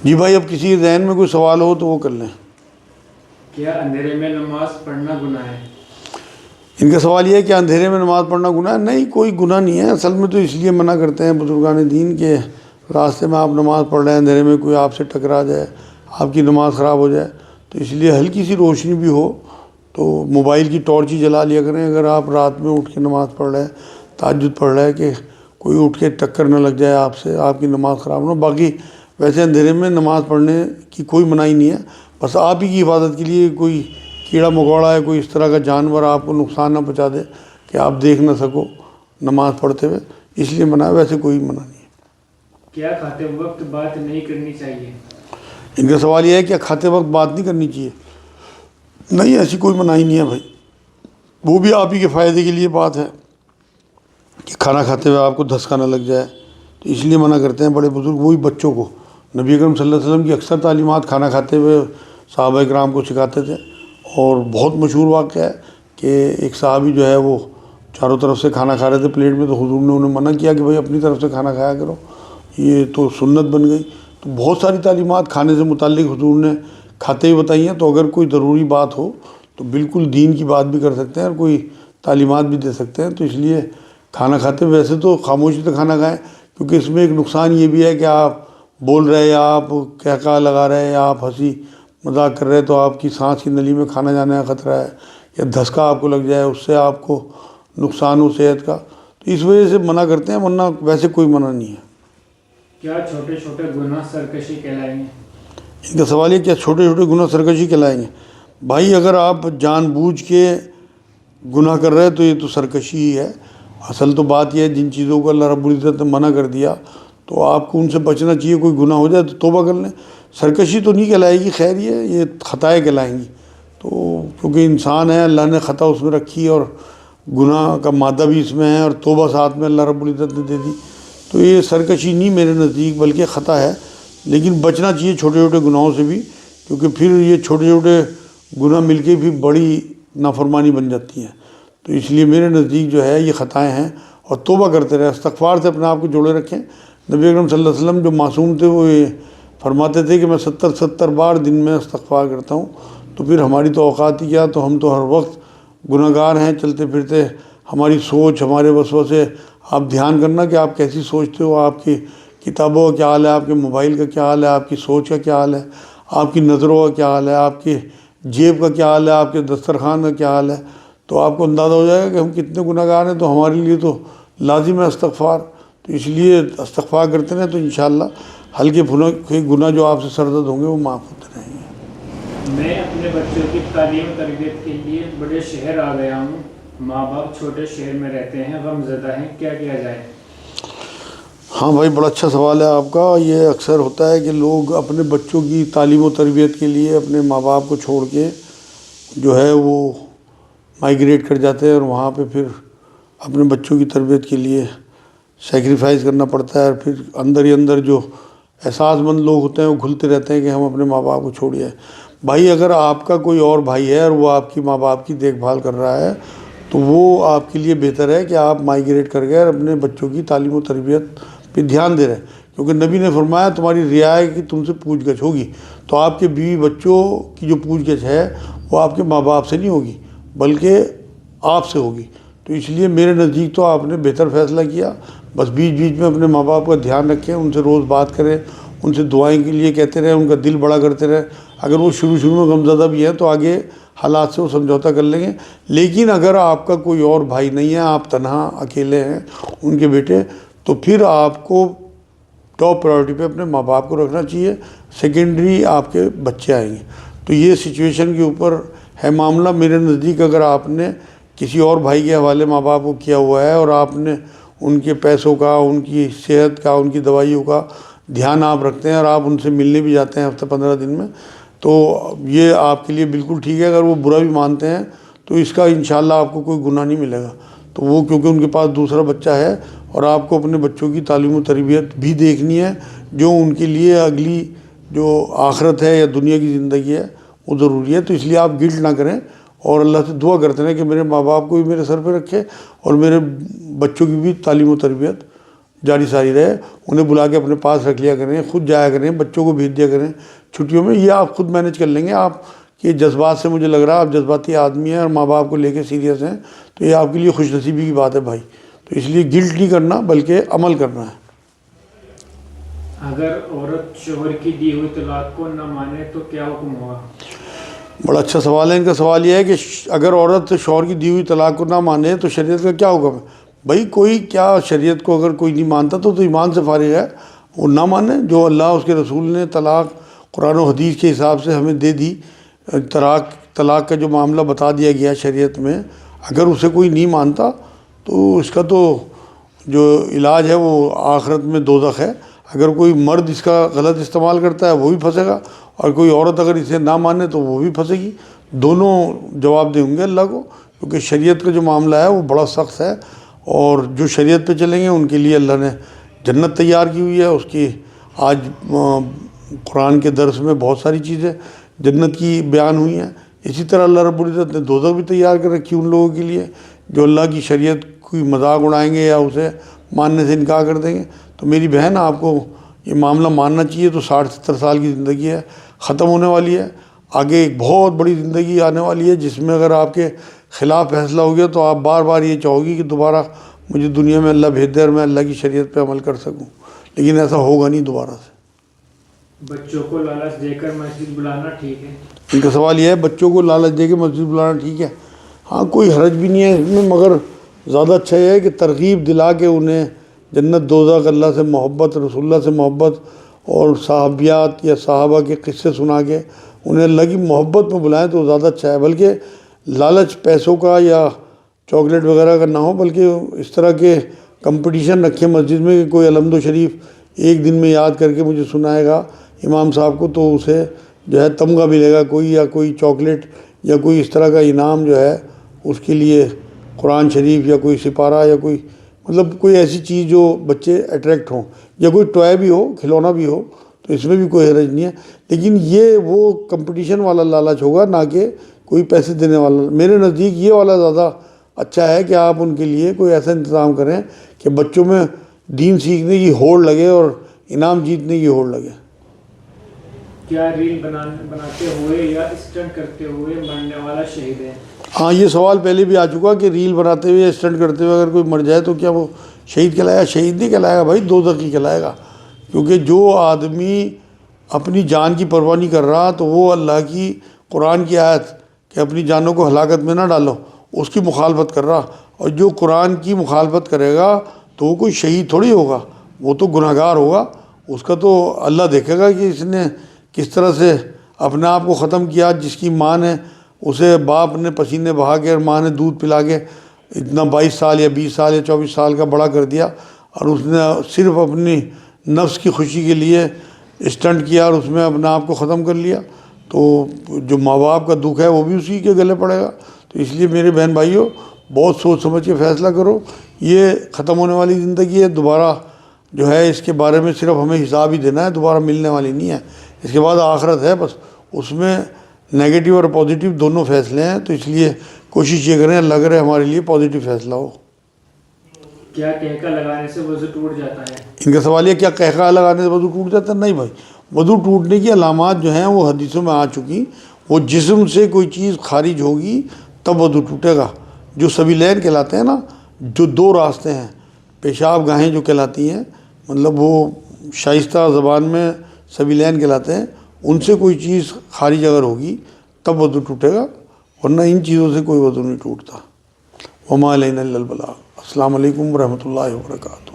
جی بھائی، اب کسی ذہن میں کوئی سوال ہو تو وہ کر لیں۔ کیا اندھیرے میں نماز پڑھنا گناہ ہے؟ ان کا سوال یہ ہے کہ اندھیرے میں نماز پڑھنا گناہ ہے؟ نہیں، کوئی گناہ نہیں ہے۔ اصل میں تو اس لیے منع کرتے ہیں بزرگان دین کے راستے میں آپ نماز پڑھ رہے ہیں، اندھیرے میں کوئی آپ سے ٹکرا جائے، آپ کی نماز خراب ہو جائے، تو اس لیے ہلکی سی روشنی بھی ہو تو موبائل کی ٹارچ ہی جلا لیا کریں۔ اگر آپ رات میں اٹھ کے نماز پڑھ رہے ہیں، تہجد پڑھ رہے ہیں، کہ کوئی اٹھ کے ٹکر نہ لگ جائے آپ سے، آپ کی نماز خراب نہ ہو۔ باقی ویسے اندھیرے میں نماز پڑھنے کی کوئی منائی نہیں ہے، بس آپ ہی کی حفاظت کے لیے کوئی کیڑا مکوڑا ہے، کوئی اس طرح کا جانور آپ کو نقصان نہ پہنچا دے کہ آپ دیکھ نہ سکو نماز پڑھتے ہوئے، اس لیے منع ہے، ویسے کوئی منع نہیں ہے۔ کیا کھاتے وقت بات نہیں کرنی چاہیے؟ ان کا سوال یہ ہے کہ کھاتے وقت بات نہیں کرنی چاہیے؟ نہیں، ایسی کوئی منائی نہیں ہے بھائی، وہ بھی آپ ہی کے فائدے کے لیے بات ہے کہ کھانا کھاتے ہوئے آپ کو دھسکا نہ لگ جائے، تو اس لیے منع کرتے ہیں بڑے بزرگ، وہی بچوں کو۔ نبی اکرم صلی اللہ علیہ وسلم کی اکثر تعلیمات کھانا کھاتے ہوئے صحابہ کرام کو سکھاتے تھے، اور بہت مشہور واقعہ ہے کہ ایک صحابی جو ہے وہ چاروں طرف سے کھانا کھا رہے تھے پلیٹ میں، تو حضور نے انہیں منع کیا کہ بھائی اپنی طرف سے کھانا کھایا کرو، یہ تو سنت بن گئی۔ تو بہت ساری تعلیمات کھانے سے متعلق حضور نے کھاتے ہی بتائی ہیں، تو اگر کوئی ضروری بات ہو تو بالکل دین کی بات بھی کر سکتے ہیں اور کوئی تعلیمات بھی دے سکتے ہیں۔ تو اس لیے کھانا کھاتے ویسے تو خاموشی سے کھانا کھائیں، کیونکہ اس میں ایک نقصان یہ بھی ہے کہ آپ بول رہے یا آپ کہکا لگا رہے یا آپ ہنسی مذاق کر رہے تو آپ کی سانس کی نلی میں کھانا جانے کا خطرہ ہے، یا دھسکا آپ کو لگ جائے، اس سے آپ کو نقصان ہو صحت کا، تو اس وجہ سے منع کرتے ہیں، ورنہ ویسے کوئی منع نہیں ہے۔ کیا چھوٹے چھوٹے گناہ سرکشی کہلائیں گے؟ ان کا سوال یہ کیا چھوٹے چھوٹے گناہ سرکشی کہلائیں گے؟ بھائی اگر آپ جان بوجھ کے گناہ کر رہے ہیں تو یہ تو سرکشی ہی ہے۔ اصل تو بات یہ ہے، جن چیزوں کو اللہ رب العزت نے منع کر دیا تو آپ کو ان سے بچنا چاہیے۔ کوئی گناہ ہو جائے تو توبہ کر لیں، سرکشی تو نہیں کہلائے گی، خیر یہ خطائیں کہلائیں گی۔ تو کیونکہ انسان ہے، اللہ نے خطا اس میں رکھی اور گناہ کا مادہ بھی اس میں ہے، اور توبہ ساتھ میں اللہ رب العزت نے دے دی، تو یہ سرکشی نہیں میرے نزدیک، بلکہ خطا ہے۔ لیکن بچنا چاہیے چھوٹے چھوٹے گناہوں سے بھی، کیونکہ پھر یہ چھوٹے چھوٹے گناہ مل کے بھی بڑی نافرمانی بن جاتی ہیں۔ تو اس لیے میرے نزدیک جو ہے یہ خطائیں ہیں، اور توبہ کرتے رہے، استغفار سے اپنے آپ کو جوڑے رکھیں۔ نبی اکرم صلی اللہ علیہ وسلم جو معصوم تھے وہ یہ فرماتے تھے کہ میں 70 بار دن میں استغفار کرتا ہوں۔ تو پھر ہماری تو اوقات ہی کیا، تو ہم تو ہر وقت گناہ گار ہیں چلتے پھرتے۔ ہماری سوچ، ہمارے وسوسے، آپ دھیان کرنا کہ آپ کیسی سوچتے ہو، آپ کی کتابوں کا کیا حال ہے، آپ کے موبائل کا کیا حال ہے، آپ کی سوچ کا کیا حال ہے، آپ کی نظروں کا کیا حال ہے، آپ کی جیب کا کیا حال ہے، آپ کے دسترخوان کا کیا حال ہے، تو آپ کو اندازہ ہو جائے گا کہ ہم کتنے گناہ گار ہیں۔ تو ہمارے لیے تو لازم ہے استغفار، تو اس لیے استغفار کرتے رہیں تو انشاءاللہ ہلکے پھلکے گناہ جو آپ سے سرزد ہوں گے وہ معاف ہوتے رہیں گے۔ میں اپنے بچوں کی تعلیم و تربیت کے لیے بڑے شہر آ گیا ہوں، ماں باپ چھوٹے شہر میں رہتے ہیں، غم زدہ ہیں، کیا کیا جائے؟ ہاں بھائی، بڑا اچھا سوال ہے آپ کا۔ یہ اکثر ہوتا ہے کہ لوگ اپنے بچوں کی تعلیم و تربیت کے لیے اپنے ماں باپ کو چھوڑ کے جو ہے وہ مائیگریٹ کر جاتے ہیں، اور وہاں پہ پھر اپنے بچوں کی تربیت کے لیے سیکریفائز کرنا پڑتا ہے، اور پھر اندر ہی اندر جو احساس مند لوگ ہوتے ہیں وہ گھلتے رہتے ہیں کہ ہم اپنے ماں باپ کو چھوڑیے۔ بھائی اگر آپ کا کوئی اور بھائی ہے اور وہ آپ کی ماں باپ کی دیکھ بھال کر رہا ہے تو وہ آپ کے لیے بہتر ہے کہ آپ مائیگریٹ کر گئے اور اپنے بچوں کی تعلیم و تربیت پہ دھیان دے رہے ہیں، کیونکہ نبی نے فرمایا تمہاری رعایا ہے کہ تم سے پوچھ گچھ ہوگی، تو آپ کے بیوی بچوں کی جو پوچھ گچھ ہے وہ آپ کے ماں باپ سے نہیں ہوگی بلکہ آپ سے ہوگی۔ تو اس لیے میرے نزدیک تو آپ نے بہتر فیصلہ کیا، بس بیچ بیچ میں اپنے ماں باپ کا دھیان رکھیں، ان سے روز بات کریں، ان سے دعائیں کے لیے کہتے رہیں، ان کا دل بڑا کرتے رہیں۔ اگر وہ شروع میں غمزدہ بھی ہیں تو آگے حالات سے وہ سمجھوتہ کر لیں گے۔ لیکن اگر آپ کا کوئی اور بھائی نہیں ہے، آپ تنہا اکیلے ہیں ان کے بیٹے، تو پھر آپ کو ٹاپ پرائیورٹی پہ اپنے ماں باپ کو رکھنا چاہیے، سیکنڈری آپ کے بچے آئیں گے۔ تو یہ سچویشن کے اوپر ہے معاملہ۔ میرے نزدیک اگر آپ نے کسی اور بھائی کے حوالے ماں باپ کو کیا ہوا ہے اور آپ نے ان کے پیسوں کا، ان کی صحت کا، ان کی دوائیوں کا دھیان آپ رکھتے ہیں اور آپ ان سے ملنے بھی جاتے ہیں ہفتہ 15 دن میں، تو یہ آپ کے لیے بالکل ٹھیک ہے۔ اگر وہ برا بھی مانتے ہیں تو اس کا انشاءاللہ آپ کو کوئی گناہ نہیں ملے گا۔ تو وہ کیونکہ ان کے پاس دوسرا بچہ ہے اور آپ کو اپنے بچوں کی تعلیم و تربیت بھی دیکھنی ہے، جو ان کے لیے اگلی جو آخرت ہے یا دنیا کی زندگی ہے وہ ضروری ہے۔ تو اس لیے آپ گلٹ نہ کریں اور اللہ سے دعا کرتے ہیں کہ میرے ماں باپ کو بھی میرے سر پہ رکھے اور میرے بچوں کی بھی تعلیم و تربیت جاری ساری رہے، انہیں بلا کے اپنے پاس رکھ لیا کریں، خود جایا کریں، بچوں کو بھیج دیا کریں چھٹیوں میں، یہ آپ خود مینیج کر لیں گے۔ آپ کے جذبات سے مجھے لگ رہا ہے آپ جذباتی آدمی ہیں اور ماں باپ کو لے کے سیریس ہیں، تو یہ آپ کے لیے خوش نصیبی کی بات ہے بھائی، تو اس لیے گلٹ نہیں کرنا بلکہ عمل کرنا ہے۔ اگر عورت شوہر کی دی ہوئی طلاق کو نہ مانے تو کیا حکم ہوگا؟ بڑا اچھا سوال ہے۔ ان کا سوال یہ ہے کہ اگر عورت شوہر کی دی ہوئی طلاق کو نہ مانے تو شریعت کا کیا حکم ہے؟ بھائی کوئی کیا شریعت کو اگر کوئی نہیں مانتا تو ایمان سے فارغ ہے، وہ نہ مانے۔ جو اللہ اس کے رسول نے طلاق قرآن و حدیث کے حساب سے ہمیں دے دی، طلاق کا جو معاملہ بتا دیا گیا شریعت میں، اگر اسے کوئی نہیں مانتا تو اس کا تو جو علاج ہے وہ آخرت میں دوزخ ہے۔ اگر کوئی مرد اس کا غلط استعمال کرتا ہے وہ بھی پھنسے گا، اور کوئی عورت اگر اسے نہ مانے تو وہ بھی پھنسے گی، دونوں جواب دیں ہوں گے اللہ کو، کیونکہ شریعت کا جو معاملہ ہے وہ بڑا سخت ہے، اور جو شریعت پہ چلیں گے ان کے لیے اللہ نے جنت تیار کی ہوئی ہے۔ اس کی آج قرآن کے درس میں بہت ساری چیزیں جنت کی بیان ہوئی ہیں، اسی طرح اللہ رب العزت نے دوزخ بھی تیار کر رکھی ان لوگوں کے لیے جو اللہ کی شریعت کوئی مذاق اڑائیں گے یا اسے ماننے سے انکار کر دیں گے۔ تو میری بہن آپ کو یہ معاملہ ماننا چاہیے۔ تو 60-70 سال کی زندگی ہے، ختم ہونے والی ہے، آگے ایک بہت بڑی زندگی آنے والی ہے جس میں اگر آپ کے خلاف فیصلہ ہو گیا تو آپ بار بار یہ چاہو گی کہ دوبارہ مجھے دنیا میں اللہ بھیج دے اور میں اللہ کی شریعت پہ عمل کر سکوں، لیکن ایسا ہوگا نہیں دوبارہ سے۔ بچوں کو لالچ دے کر مسجد بلانا ٹھیک ہے؟ ان کا سوال یہ ہے بچوں کو لالچ دے کے مسجد بلانا ٹھیک ہے؟ ہاں کوئی حرج بھی نہیں ہے اس میں، مگر زیادہ اچھا یہ ہے کہ ترغیب دلا کے انہیں جنت دوزخ، اللہ سے محبت، رسول اللہ سے محبت اور صحابیات یا صحابہ کے قصے سنا کے انہیں اللہ کی محبت میں بلائیں تو زیادہ اچھا ہے۔ بلکہ لالچ پیسوں کا یا چاکلیٹ وغیرہ کا نہ ہو، بلکہ اس طرح کے کمپٹیشن رکھیں مسجد میں کہ کوئی الحمد و شریف ایک دن میں یاد کر کے مجھے سنائے گا امام صاحب کو تو اسے جو ہے تمغہ ملے گا کوئی، یا کوئی چاکلیٹ یا کوئی اس طرح کا انعام جو ہے اس کے لیے قرآن شریف یا کوئی سپارہ یا کوئی مطلب کوئی ایسی چیز جو بچے اٹریکٹ ہوں، یا کوئی ٹوائے بھی ہو، کھلونا بھی ہو، تو اس میں بھی کوئی حرج نہیں ہے۔ لیکن یہ وہ کمپٹیشن والا لالچ ہوگا، نہ کہ کوئی پیسے دینے والا۔ میرے نزدیک یہ والا زیادہ اچھا ہے کہ آپ ان کے لیے کوئی ایسا انتظام کریں کہ بچوں میں دین سیکھنے کی ہوڑ لگے اور انعام جیتنے کی ہوڑ لگے۔ کیا ریل بناتے ہوئے یا اسٹنٹ کرتے ہوئے مرنے والا شہید ہے؟ ہاں یہ سوال پہلے بھی آ چکا کہ ریل بناتے ہوئے اسٹنٹ کرتے ہوئے اگر کوئی مر جائے تو کیا وہ شہید کہلائے گا؟ شہید نہیں کہلائے گا بھائی، دوزخی کہلائے گا، کیونکہ جو آدمی اپنی جان کی پرواہ نہیں کر رہا تو وہ اللہ کی قرآن کی آیت کہ اپنی جانوں کو ہلاکت میں نہ ڈالو اس کی مخالفت کر رہا، اور جو قرآن کی مخالفت کرے گا تو وہ کوئی شہید تھوڑی ہوگا، وہ تو گناہ گار ہوگا۔ اس کا تو اللہ دیکھے گا کہ اس نے کس طرح سے اپنے آپ کو ختم کیا۔ جس کی ماں نے اسے باپ نے پسینے بہا کے اور ماں نے دودھ پلا کے اتنا 22 سال یا 20 سال یا 24 سال کا بڑا کر دیا، اور اس نے صرف اپنی نفس کی خوشی کے لیے اسٹنٹ کیا اور اس میں اپنے آپ کو ختم کر لیا، تو جو ماں باپ کا دکھ ہے وہ بھی اسی کے گلے پڑے گا۔ تو اس لیے میرے بہن بھائیوں بہت سوچ سمجھ کے فیصلہ کرو، یہ ختم ہونے والی زندگی ہے، دوبارہ جو ہے اس کے بارے میں صرف ہمیں حساب ہی دینا ہے، دوبارہ ملنے والی نہیں ہے۔ اس کے بعد آخرت ہے، بس اس میں نیگیٹو اور پازیٹیو دونوں فیصلے ہیں، تو اس لیے کوشش یہ کریں اللہ کرے ہمارے لیے پازیٹیو فیصلہ ہو۔ کیا قہقہ لگانے سے وضو ٹوٹ جاتا ہے؟ ان کا سوال یہ کیا قہقہ لگانے سے وضو ٹوٹ جاتا ہے؟ نہیں بھائی، وضو ٹوٹنے کی علامات جو ہیں وہ حدیثوں میں آ چکی، وہ جسم سے کوئی چیز خارج ہوگی تب وضو ٹوٹے گا۔ جو سبیلین کہلاتے ہیں نا، جو دو راستے ہیں، پیشاب گاہیں جو کہلاتی ہیں، مطلب وہ شائستہ زبان میں سبیلین کہلاتے ہیں، ان سے کوئی چیز خارج اگر ہوگی تب وضو ٹوٹے گا، ورنہ ان چیزوں سے کوئی وضو نہیں ٹوٹتا۔ وما علینا الا البلاغ۔ السلام علیکم ورحمۃ اللہ وبرکاتہ۔